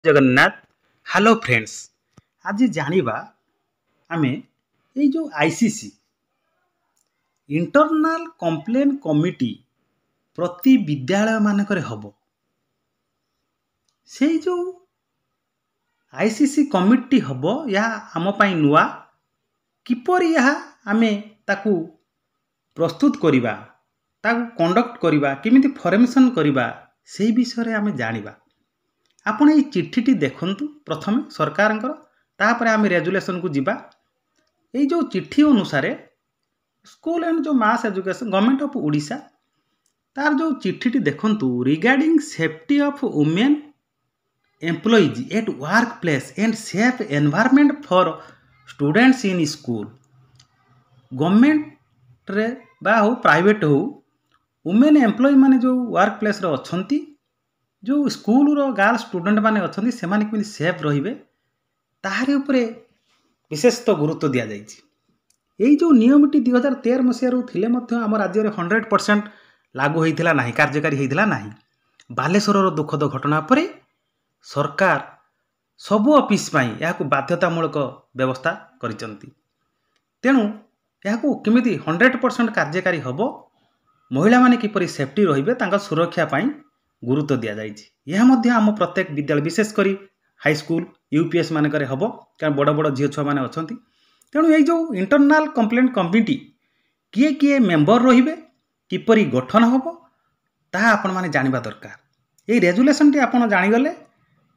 Jagannath. Hello friends, आज जानिबा आमे ये जो आईसीसी इंटरनल कंप्लेन कमिटी प्रति विद्यालय मानकरे हबो से जो आईसीसी कमिटी हबो या आम पाई नुआ किपरि यह आमे ताकू प्रस्तुत करिबा ताकू कंडक्ट करिबा किमिति फॉर्मेशन करिबा से विषय रे आमे जानिबा। आपण ये चिट्ठी देखंतु प्रथम सरकार आम रेजुलेशन को जीवा। ये जो चिट्ठी अनुसार स्कूल एंड जो मास एजुकेशन गवर्नमेंट ऑफ ओडिशा तार जो चिट्ठी देखंतु regarding safety of women employees eight work place and safe environment for students in school. Government रे बा हो प्राइवेट हो वुमेन एम्प्लॉय माने जो वर्क प्लेस रे अछंती जो स्कूल रो गर्ल स्टूडेंट माने अछंती से माने केमि सेफ रहिबे ताहारे ऊपर विशेष तो गुरुत्व दिया जाइछि। एई जो नियमटी 2013 मसिया रु थिले मध्य हम राज्य रे 100% लागू होइथिला नाही, कार्यकारी होइथिला नाही। बालेश्वर रो दुखद घटना परे सरकार सब ऑफिस पई याकू बाध्यतामूलक व्यवस्था करिसंती। तेनु याकू केमिति 100% कार्यकारी हबो, महिला माने किपरि सेफ्टी रहिबे तांका सुरक्षा पई गुरुत्व दिया जाइछि। यह मध्य आम प्रत्येक विद्यालय विशेष करी हाई स्कूल यूपीएस मानकरे हबो, कारण बड़ बड़ झील छुआ माने अछंती। तेणु ये जो इंटरनल कंप्लेंट कमिटी किए किए मेंबर रहिबे किपरि गठन हबो ताहा आपण माने जानिबा दरकार। ये रेजुलेशन टी आपण जानिगले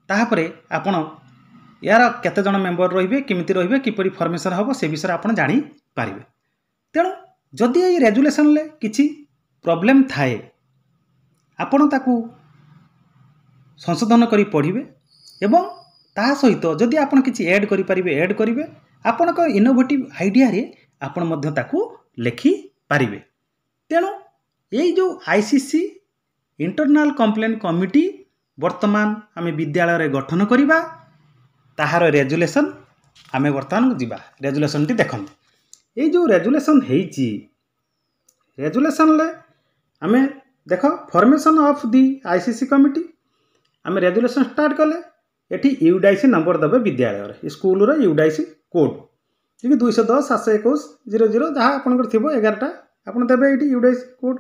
ताहापरे आपण यार केते जण मेंबर रहिबे किमिति रहिबे किपरि फॉर्मेशन हबो से विषय आपण जानि पारिबे। तेणु जदि ये रेजुलेशन ले किछि प्रॉब्लम थाए आपण ताकू संशोधन करी पढ़िबे एवं ता सहित जदि आपण किछि ऐड करि परिबे ऐड करिवे। आपण को इनोवेटिव आइडिया रे आपण मध्य ताकू लेखि पारिबे। तेणु एई जो आईसीसी इंटरनल कंप्लेन कमिटी वर्तमान आमे विद्यालय रे गठन करिबा ताहार रेजुलेशन आमे वर्तमान जिबा। रेजुलेशन टी देखंत एई जो रेजुलेशन हेइची रेजुलेशन ले आमे देखो formation of the ICC committee आम रेजुलेशन स्टार्ट कले एटी यूडाईसी नंबर देवे विद्यालय स्कूल रो यूडाईसी कोड ठीक 210 721 00 जहाँ आपंकर थी 11टा आप देवे ये UDISE code.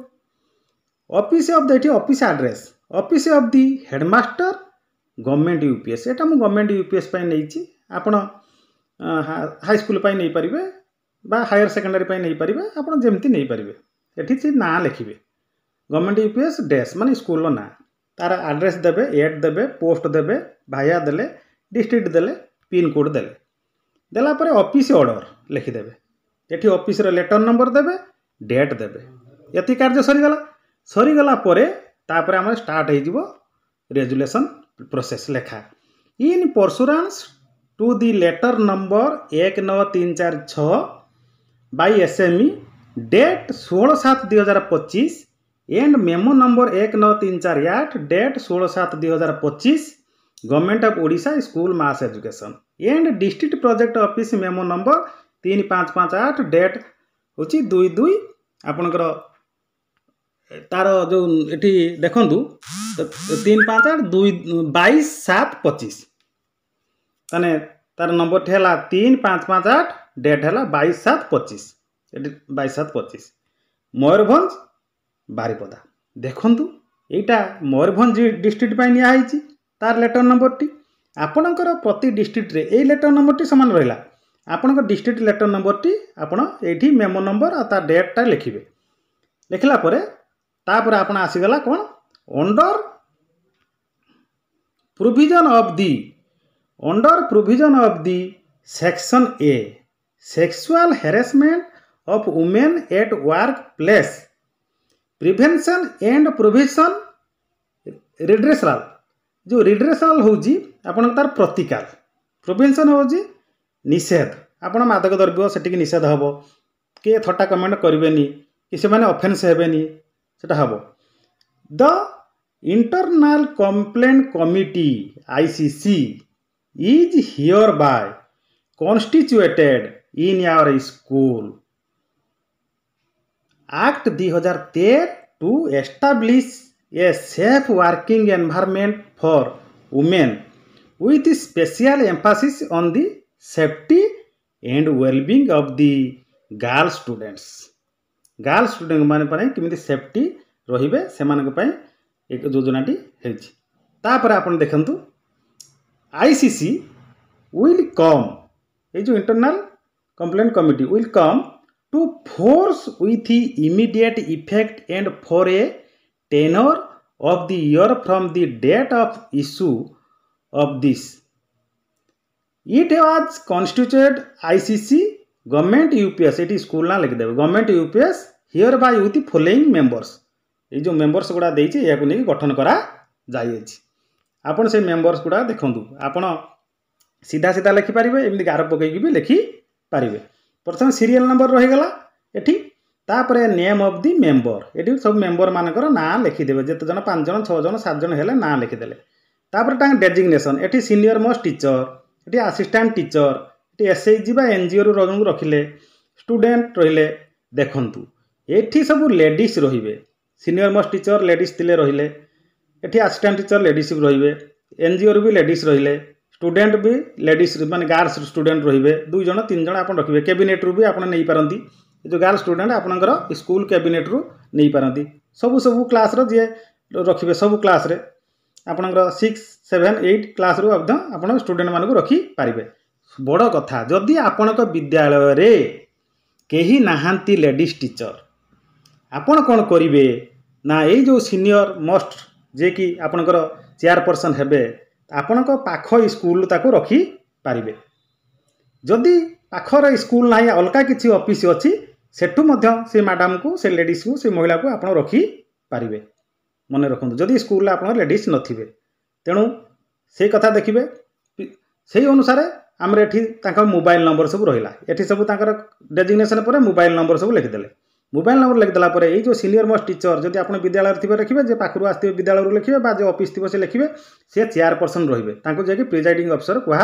Office of the office address office of the headmaster government UPS एटा मु गवर्नमेंट यूपीएस नहीं आप हाई स्कूल नहीं पारे बा हायर सेकेंडरी नहीं पारे आप जमती नहीं पारे ये ना लिखे गवर्नमेंट यूपीएस डैश माने स्कूल ना तार एड्रेस देबे एड देबे पोस्ट देबे भाया देले डिस्ट्रिक्ट देले पिन कोड देले देला परे ऑफिस ऑर्डर लिखि देबे एठी ऑफिस रे लेटर नंबर देबे डेट देबे यति कार्य सरीगला परे तापरे हम स्टार्ट हो जिवो रेजुलेशन प्रोसेस लेखा in pursuance to the letter number 19346 by SME date 16/7/2025 and memo number 19348 date 16/7/2025 government of Odisha school mass education and district project office memo number 3558 date होची 22 आपनकर तार जो एठी देखंतु 358 22/7/25 तने तार नंबर ठेला 3558 डेट हैला 22/7/25 एठी 22/7/25 मयूरभंज बारिपदा देखंतु एटा मयूरभंज डिस्ट्रिक्ट पाई निया आइछि तार लेटर नंबर टी आपणकर प्रति डिस्ट्रिक्ट रे ए लेटर नंबर टी समान रहिला आपणकर डिस्ट्रिक्ट लेटर नंबर टी आपण एठी मेमो नंबर आ तार डेट टा लिखिबे लिखला परे तापर आपण आसीगला कोन under provision of the section a sexual harassment of women at work place prevention and provision redressal जो रिड्रेसल होजी आपण तार प्रतिकार प्रिवेंशन होजी निषेध आपण मादक द्रव्य सेटिक निषेध हबो के थट्टा कमेंट करिवेनी कि से माने ऑफेंस हेबेनी सेटा हबो। The internal complaint committee ICC is hereby constituted in our school act 2013 to establish a safe working environment for women with special emphasis on the safety and well-being of the girl students. Girl student मान केमी safety रे से एक योजनाटी hopper आप देखु ICC will come ये जो internal complaint committee will come to force with immediate effect and for a tenure of the year from the date of issue of this it was constituted ICC government UPS ये school ना लिखिदेवे government UPS here by with following members ये जो members गुड़ा देती या गठन करा आपन से मेंबर्स गुड़ा देखूँ आपन सीधा सीधा लिखिपारे एमती गार पकईकी भी लिखिपारे प्रथम सीरियल नंबर रहीगला एठी तापर नेम ऑफ दी मेंबर ये सब मेंबर मानकर ना लिखिदेवे जिते जन 5 जन 6 जन 7 जन हेले ना लिखिदेले तापर डेजिग्नेशन एठी सीनियर मोस्ट टीचर ये असिस्टेंट टीचर एसएचजी बा एनजीओ रु रखिले स्टूडेंट रहिले देखंतु एठी सब लेडीज रहिबे सीनियर मोस्ट टीचर लेडीज थिले रहिले एठी असिस्टेंट टीचर लेडीज रहिबे एनजीओ रु भी लेडीज रहिले स्टूडेंट भी लेडीज माने गर्ल्स स्टूडेंट रहिबे 2 जन 3 जन आपन रखिबे कैबिनेट रु भी आपन नै पारंती जो गर्ल स्टूडेंट आपनकर स्कूल कैबिनेट रु नै पारंती सब सब क्लास रो जे रखिबे सब क्लास रे आपनकर 6 7 8 क्लास रु आपन स्टूडेंट मानको रखि पारिबे बड़ कथा जदि आपनक विद्यालय रे केही नाहांती लेडीज टीचर आपण कौन करेंगे ना ये जो सीनियर मोस्ट जे कि आपणकर चेयरपर्सन हेबे आपण पाख स्कूल ताको रखी पारिबे जदि पाखर स्कूल ना अलग किसी ऑफिस अच्छी सेठू मध्य से मैडम को से लेडीज को से महिला को आपण रखी पारिबे मन रखु जदि स्कूल आप लेडीज नथिबे तेणु से कथा देखिए से अनुसार आमर एठी मोबाइल नंबर सब रहा एठी सब डेजिग्नेशन पर मोबाइल नंबर सब लिखिदेले मोबाइल नंबर लिखदेला ये जो सीनियर मोस्ट टीचर जब आप विद्यालय थे लिखे जे पाखु आसते विद्यालय लिखे जो ऑफिस थी से लिखे सी चेयरपर्सन रही जाकि प्रिजाइडिंग अफिसर कह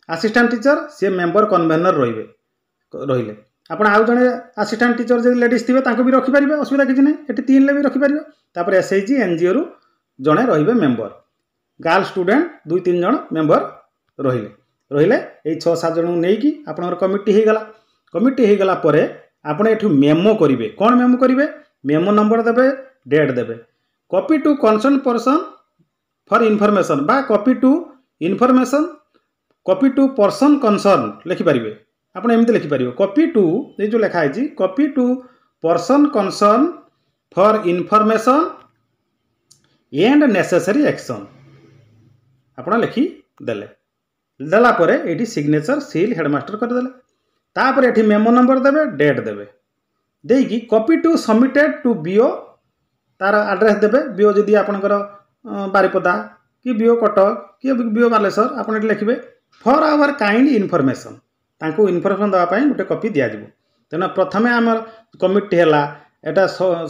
असिस्टेंट टीचर सी मेंबर कन्वेनर रही आप आउ जड़े असिस्टेंट टीचर जो लेडीज थे भी रखिपारे असुविधा किसी ना ये 3 ले भी रखिपारे एसएचजी एनजीओ रु जड़े रे मेंबर गर्ल स्टूडेंट 2-3 जन मेंबर रहिले ये 6-7 जन नहीं आप कमिटी होगला कमिटी होगला आपण ये मेमो करेंगे कौन मेमो करेंगे मेमो नंबर देवे डेट देवे copy to concern person for information बा copy to information copy to person concern लिखिपारे आपड़ एमती लिखिपारे कॉपी टू ये जो लिखाई copy to person concern for information and necessary action आप लिखिदेले देलापर ये सिग्नेचर सील हेडमास्टर करदेले तापर ये मेमो नंबर देवे डेट देवे देकी copy to submitted to BO तार एड्रेस देवे बीओ जदि आपणकर बारिपदा कि बीओ कटक कि बीओ बालेश्वर आप लिखे फॉर आवर काइंड इनफॉरमेशन तांको इनफॉरमेशन देवाई गोटे कॉपी दिज्व तेना प्रथम आम कमिटी है एटा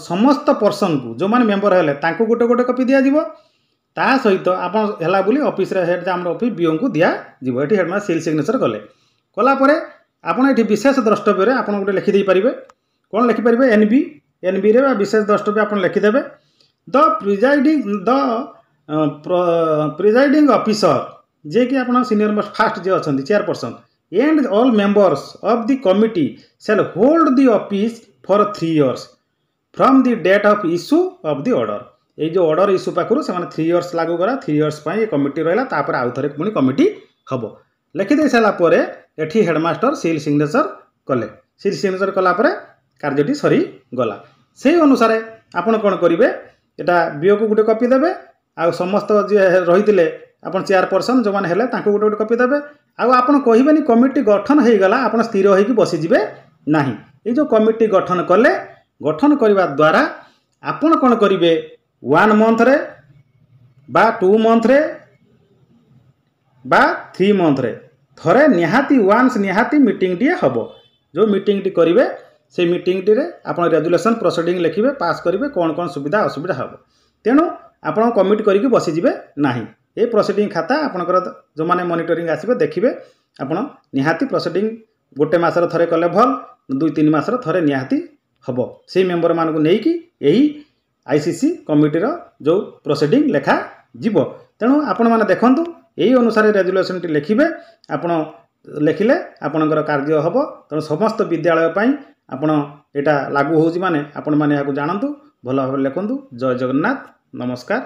समस्त पर्सन को जो मैंने मेंबर है गोटे गोटे कॉपी दिज्व ता सहित आपला बोली ऑफिस हेड आम ऑफिस बीओ को दिज्व ये हेडमास्टर सील सिग्नेचर कले कलापर आपड़ ये विशेष द्रष्टव्य आप गोटे लिखिदे पारे कौन लिखिपारे एनबी एनबी रे विशेष द्रष्टव्य आप लिखिदेवे द प्रिजाइडिंग ऑफिसर जे कि आप सीनियर मोस्ट फास्ट जे अच्छा chairperson and all members of the committee shall hold the office for 3 years from the date of issue of the order ये जो ऑर्डर इश्यू पाखु से 3 years लागू करा 3 years ये कमिटी रहा आउ थे पुणी कमिटी हम लिखिदे सारापर एठी हेडमास्टर सील सिग्नेचर कले सील सिग्नेचर कलापर कार्यटी सरी गला से अनुसार आपड़ कौन करेंगे यहाँ बीओ को गोटे कॉपी देवे आ समस्त जी रही आप चेयरपर्सन जो मैंने गोटे गोटे कॉपी देवे आपड़ कहबेनि कमिटी गठन हो गला आप स्थिर होगी बसीजे ना ये जो कमिटी गठन कले गठन करने द्वारा आपड़ कौन करेंगे 1 month रे बा 2 month रे बा 3 month रे थरे निहाती वान्स निहाती मीटिंग टी हम जो मीटिंग टी करेंगे से मीटिंग टी आप रेजुलेशन प्रोसीडिंग लिखे पास करेंगे कौन कौन सुविधा असुविधा हम तेणु आप कमिट करके बसीजे ना ये प्रोसीडिंग खाता आपंकर जो मैंने मॉनिटरिंग आसवे देखिए आप निहाती प्रोसीडिंग गोटे मसर थरे कले भल 2-3 मासर थरे निहाती हम से मेंबर मान को लेकिन यही आईसीसी कमिटीर जो प्रोसीडिंग लेखा जीव तेणु आपण मैंने देखंतु এই ଅନୁସାରେ ରେଜୁଲେସନଟି ଲେଖିବେ। ଆପଣ ଲେଖିଲେ ଆପଣଙ୍କର କାର୍ଯ୍ୟ ହେବ। ତେଣୁ ସମସ୍ତ ବିଦ୍ୟାଳୟ ପାଇଁ ଆପଣ ଏଇଟା ଲାଗୁ ହେଉଛି ମାନେ ଆପଣମାନେ ଏହାକୁ ଜାଣନ୍ତୁ, ଭଲ ଭାବରେ ଲେଖନ୍ତୁ। ଜୟ ଜଗନ୍ନାଥ, ନମସ୍କାର।